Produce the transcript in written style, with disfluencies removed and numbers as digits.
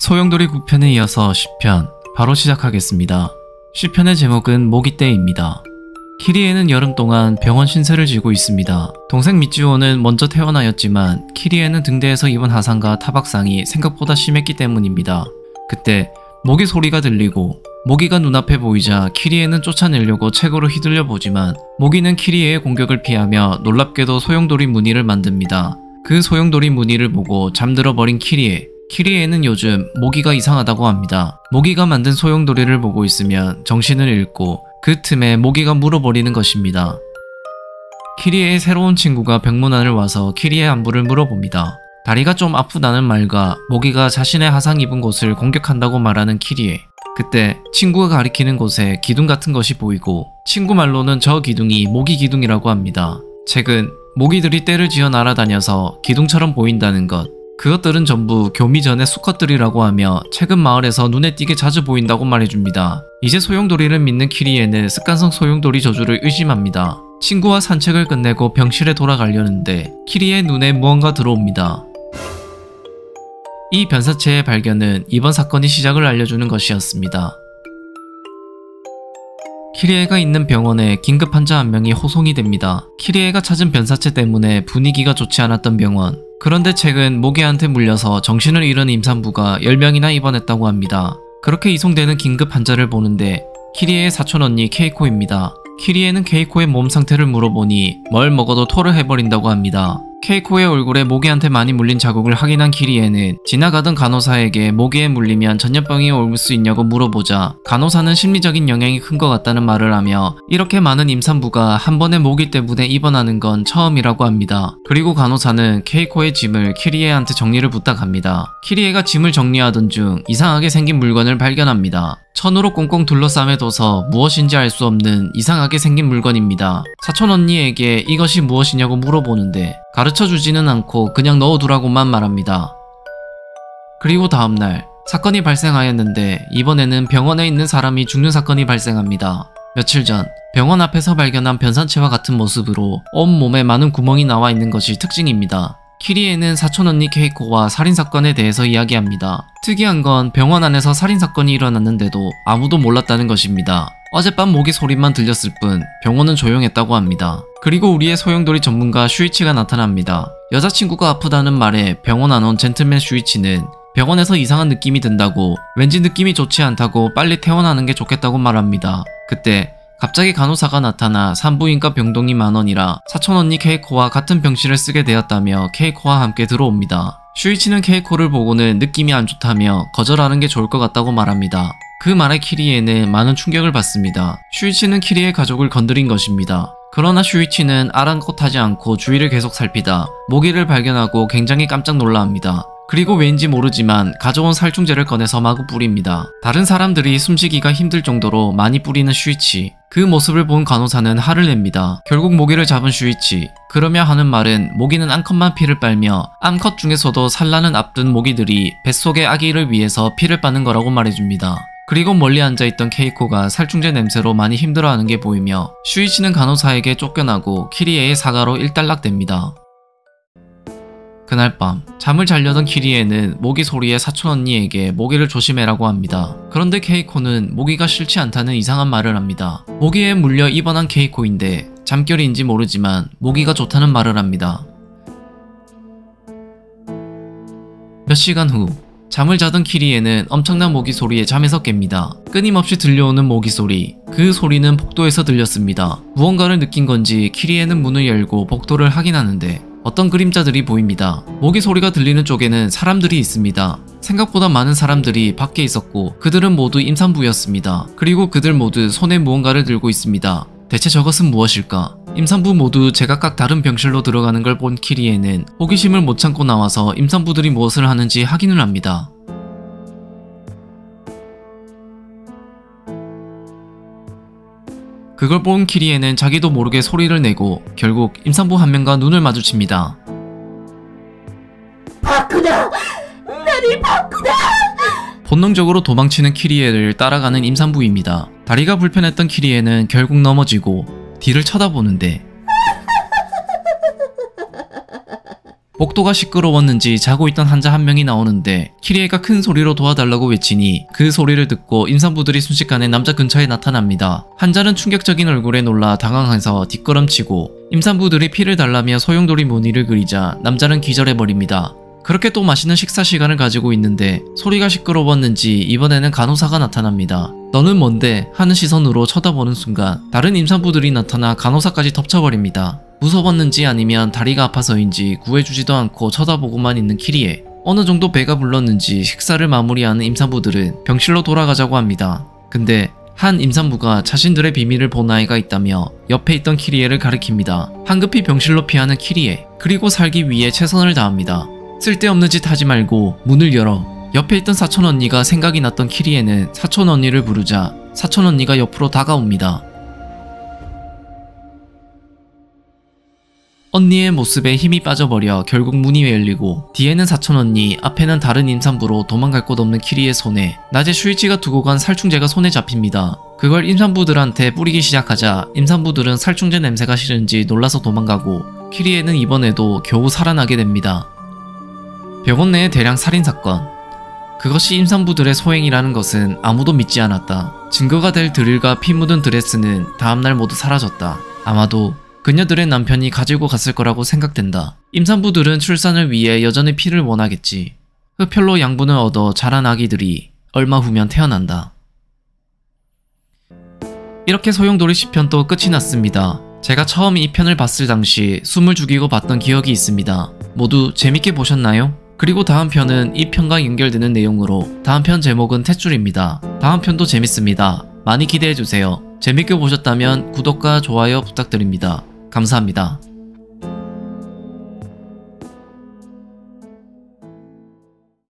소용돌이 9편에 이어서 10편 바로 시작하겠습니다. 10편의 제목은 모기떼입니다. 키리에는 여름 동안 병원 신세를 지고 있습니다. 동생 미치오는 먼저 태어나였지만 키리에는 등대에서 입은 화상과 타박상이 생각보다 심했기 때문입니다. 그때 모기 소리가 들리고 모기가 눈앞에 보이자 키리에는 쫓아내려고 책으로 휘둘려 보지만 모기는 키리에의 공격을 피하며 놀랍게도 소용돌이 무늬를 만듭니다. 그 소용돌이 무늬를 보고 잠들어 버린 키리에는 요즘 모기가 이상하다고 합니다. 모기가 만든 소용돌이를 보고 있으면 정신을 잃고 그 틈에 모기가 물어버리는 것입니다. 키리에의 새로운 친구가 병문 안을 와서 키리의 안부를 물어봅니다. 다리가 좀 아프다는 말과 모기가 자신의 화상 입은 곳을 공격한다고 말하는 키리에. 그때 친구가 가리키는 곳에 기둥 같은 것이 보이고 친구 말로는 저 기둥이 모기 기둥이라고 합니다. 최근 모기들이 떼를 지어 날아다녀서 기둥처럼 보인다는 것. 그것들은 전부 교미전의 수컷들이라고 하며 최근 마을에서 눈에 띄게 자주 보인다고 말해줍니다. 이제 소용돌이를 믿는 키리에는 습관성 소용돌이 저주를 의심합니다. 친구와 산책을 끝내고 병실에 돌아가려는데 키리의 눈에 무언가 들어옵니다. 이 변사체의 발견은 이번 사건이 시작을 알려주는 것이었습니다. 키리에가 있는 병원에 긴급 환자 한 명이 호송이 됩니다. 키리에가 찾은 변사체 때문에 분위기가 좋지 않았던 병원. 그런데 최근 모기한테 물려서 정신을 잃은 임산부가 10명이나 입원했다고 합니다. 그렇게 이송되는 긴급 환자를 보는데 키리에의 사촌언니 케이코입니다. 키리에는 케이코의 몸 상태를 물어보니 뭘 먹어도 토를 해버린다고 합니다. 케이코의 얼굴에 모기한테 많이 물린 자국을 확인한 키리에는 지나가던 간호사에게 모기에 물리면 전염병이 올 수 있냐고 물어보자 간호사는 심리적인 영향이 큰 것 같다는 말을 하며 이렇게 많은 임산부가 한 번에 모기 때문에 입원하는 건 처음이라고 합니다. 그리고 간호사는 케이코의 짐을 키리에한테 정리를 부탁합니다. 키리에가 짐을 정리하던 중 이상하게 생긴 물건을 발견합니다. 천으로 꽁꽁 둘러싸매둬서 무엇인지 알 수 없는 이상하게 생긴 물건입니다. 사촌 언니에게 이것이 무엇이냐고 물어보는데 가르쳐주지는 않고 그냥 넣어두라고만 말합니다. 그리고 다음날 사건이 발생하였는데 이번에는 병원에 있는 사람이 죽는 사건이 발생합니다. 며칠 전 병원 앞에서 발견한 변산체와 같은 모습으로 온몸에 많은 구멍이 나와 있는 것이 특징입니다. 키리에는 사촌언니 케이코와 살인사건에 대해서 이야기합니다. 특이한 건 병원 안에서 살인사건이 일어났는데도 아무도 몰랐다는 것입니다. 어젯밤 모기 소리만 들렸을 뿐 병원은 조용했다고 합니다. 그리고 우리의 소용돌이 전문가 슈이치가 나타납니다. 여자친구가 아프다는 말에 병원 안 온 젠틀맨 슈이치는 병원에서 이상한 느낌이 든다고 왠지 느낌이 좋지 않다고 빨리 퇴원하는 게 좋겠다고 말합니다. 그때 갑자기 간호사가 나타나 산부인과 병동이 만원이라 사촌언니 케이코와 같은 병실을 쓰게 되었다며 케이코와 함께 들어옵니다. 슈이치는 케이코를 보고는 느낌이 안 좋다며 거절하는 게 좋을 것 같다고 말합니다. 그 말에 키리에는 많은 충격을 받습니다. 슈이치는 키리의 가족을 건드린 것입니다. 그러나 슈이치는 아랑곳하지 않고 주위를 계속 살피다 모기를 발견하고 굉장히 깜짝 놀라합니다. 그리고 왠지 모르지만 가져온 살충제를 꺼내서 마구 뿌립니다. 다른 사람들이 숨쉬기가 힘들 정도로 많이 뿌리는 슈이치. 그 모습을 본 간호사는 화를 냅니다. 결국 모기를 잡은 슈이치. 그러며 하는 말은 모기는 암컷만 피를 빨며 암컷 중에서도 산란을 앞둔 모기들이 뱃속의 아기를 위해서 피를 빠는 거라고 말해줍니다. 그리고 멀리 앉아있던 케이코가 살충제 냄새로 많이 힘들어하는 게 보이며 슈이치는 간호사에게 쫓겨나고 키리에의 사과로 일단락됩니다. 그날 밤 잠을 자려던 키리에는 모기 소리에 사촌언니에게 모기를 조심해라고 합니다. 그런데 케이코는 모기가 싫지 않다는 이상한 말을 합니다. 모기에 물려 입원한 케이코인데 잠결인지 모르지만 모기가 좋다는 말을 합니다. 몇 시간 후 잠을 자던 키리에는 엄청난 모기 소리에 잠에서 깹니다. 끊임없이 들려오는 모기 소리. 그 소리는 복도에서 들렸습니다. 무언가를 느낀 건지 키리에는 문을 열고 복도를 확인하는데 어떤 그림자들이 보입니다. 모기 소리가 들리는 쪽에는 사람들이 있습니다. 생각보다 많은 사람들이 밖에 있었고 그들은 모두 임산부였습니다. 그리고 그들 모두 손에 무언가를 들고 있습니다. 대체 저것은 무엇일까? 임산부 모두 제각각 다른 병실로 들어가는 걸 본 키리에는 호기심을 못 참고 나와서 임산부들이 무엇을 하는지 확인을 합니다. 그걸 본 키리에는 자기도 모르게 소리를 내고 결국 임산부 한 명과 눈을 마주칩니다. 바꾸다! 나를 바꾸다! 본능적으로 도망치는 키리에를 따라가는 임산부입니다. 다리가 불편했던 키리에는 결국 넘어지고 뒤를 쳐다보는데 복도가 시끄러웠는지 자고 있던 환자 한 명이 나오는데 키리에가 큰 소리로 도와달라고 외치니 그 소리를 듣고 임산부들이 순식간에 남자 근처에 나타납니다. 환자는 충격적인 얼굴에 놀라 당황해서 뒷걸음치고 임산부들이 피를 달라며 소용돌이 무늬를 그리자 남자는 기절해버립니다. 그렇게 또 맛있는 식사 시간을 가지고 있는데 소리가 시끄러웠는지 이번에는 간호사가 나타납니다. 너는 뭔데? 하는 시선으로 쳐다보는 순간 다른 임산부들이 나타나 간호사까지 덮쳐버립니다. 무서웠는지 아니면 다리가 아파서인지 구해주지도 않고 쳐다보고만 있는 키리에. 어느 정도 배가 불렀는지 식사를 마무리하는 임산부들은 병실로 돌아가자고 합니다. 근데 한 임산부가 자신들의 비밀을 본 아이가 있다며 옆에 있던 키리에를 가리킵니다. 황급히 병실로 피하는 키리에. 그리고 살기 위해 최선을 다합니다. 쓸데없는 짓 하지 말고 문을 열어. 옆에 있던 사촌 언니가 생각이 났던 키리에는 사촌 언니를 부르자 사촌 언니가 옆으로 다가옵니다. 언니의 모습에 힘이 빠져버려 결국 문이 열리고 뒤에는 사촌 언니, 앞에는 다른 임산부로 도망갈 곳 없는 키리의 손에 낮에 슈이치가 두고 간 살충제가 손에 잡힙니다. 그걸 임산부들한테 뿌리기 시작하자 임산부들은 살충제 냄새가 싫은지 놀라서 도망가고 키리에는 이번에도 겨우 살아나게 됩니다. 병원 내의 대량 살인사건. 그것이 임산부들의 소행이라는 것은 아무도 믿지 않았다. 증거가 될 드릴과 피 묻은 드레스는 다음날 모두 사라졌다. 아마도 그녀들의 남편이 가지고 갔을 거라고 생각된다. 임산부들은 출산을 위해 여전히 피를 원하겠지. 흡혈로 양분을 얻어 자란 아기들이 얼마 후면 태어난다. 이렇게 소용돌이 10편도 끝이 났습니다. 제가 처음 이 편을 봤을 당시 숨을 죽이고 봤던 기억이 있습니다. 모두 재밌게 보셨나요? 그리고 다음 편은 이 편과 연결되는 내용으로 다음 편 제목은 탯줄입니다. 다음 편도 재밌습니다. 많이 기대해주세요. 재밌게 보셨다면 구독과 좋아요 부탁드립니다. 감사합니다.